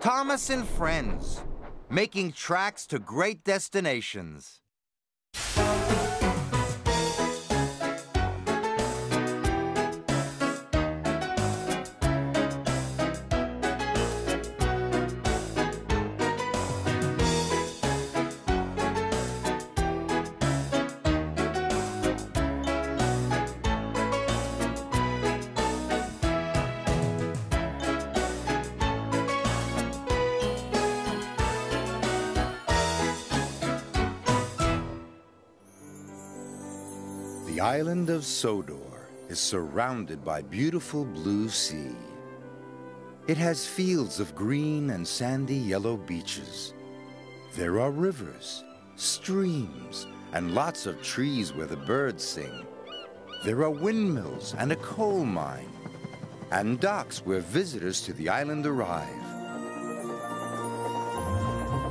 Thomas and Friends, making tracks to great destinations. The island of Sodor is surrounded by beautiful blue sea. It has fields of green and sandy yellow beaches. There are rivers, streams, and lots of trees where the birds sing. There are windmills and a coal mine, and docks where visitors to the island arrive.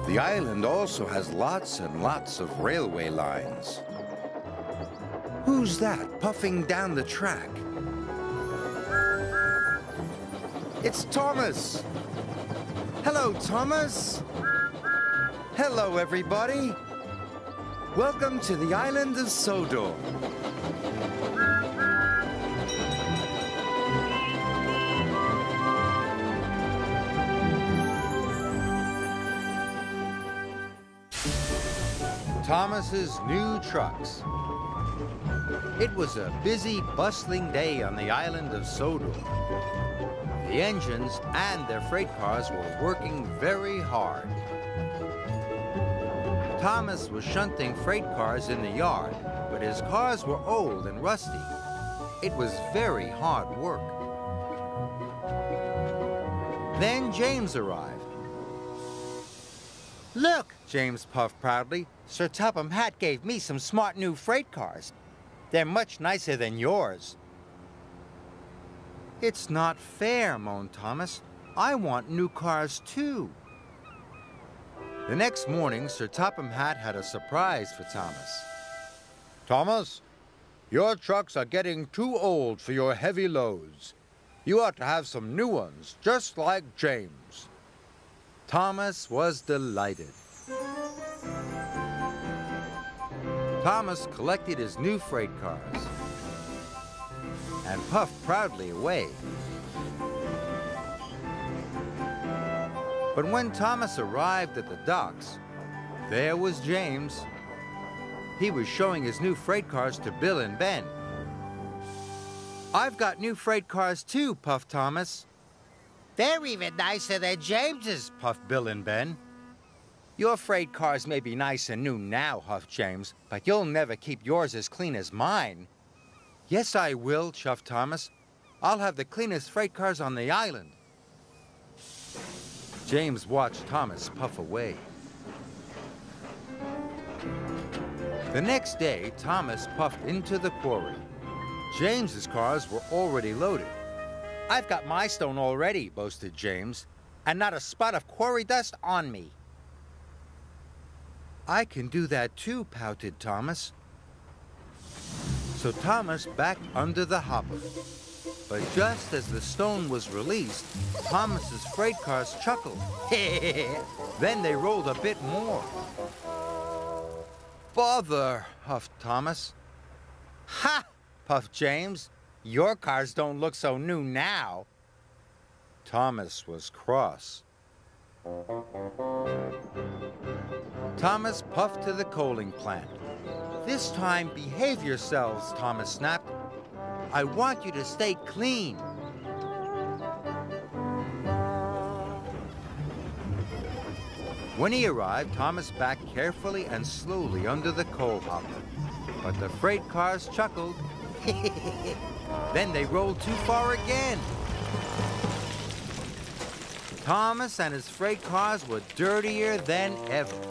The island also has lots and lots of railway lines. Who's that puffing down the track? It's Thomas. Hello, Thomas. Hello, everybody. Welcome to the island of Sodor. Thomas's new trucks. It was a busy, bustling day on the island of Sodor. The engines and their freight cars were working very hard. Thomas was shunting freight cars in the yard, but his cars were old and rusty. It was very hard work. Then James arrived. "Look," James puffed proudly, "Sir Topham Hatt gave me some smart new freight cars. They're much nicer than yours." "It's not fair," moaned Thomas. "I want new cars too." The next morning, Sir Topham Hatt had a surprise for Thomas. "Thomas, your trucks are getting too old for your heavy loads. You ought to have some new ones, just like James." Thomas was delighted. Thomas collected his new freight cars and puffed proudly away. But when Thomas arrived at the docks, there was James. He was showing his new freight cars to Bill and Ben. "I've got new freight cars too," puffed Thomas. "They're even nicer than James's," puffed Bill and Ben. "Your freight cars may be nice and new now," huffed James, "but you'll never keep yours as clean as mine." "Yes, I will," chuffed Thomas. "I'll have the cleanest freight cars on the island." James watched Thomas puff away. The next day, Thomas puffed into the quarry. James's cars were already loaded. "I've got my stone already," boasted James, "and not a spot of quarry dust on me." "I can do that too," pouted Thomas. So Thomas backed under the hopper. But just as the stone was released, Thomas's freight cars chuckled. Then they rolled a bit more. "Bother," huffed Thomas. "Ha!" puffed James. "Your cars don't look so new now." Thomas was cross. Thomas puffed to the coaling plant. "This time, behave yourselves," Thomas snapped. "I want you to stay clean." When he arrived, Thomas backed carefully and slowly under the coal hopper. But the freight cars chuckled. Then they rolled too far again. Thomas and his freight cars were dirtier than ever.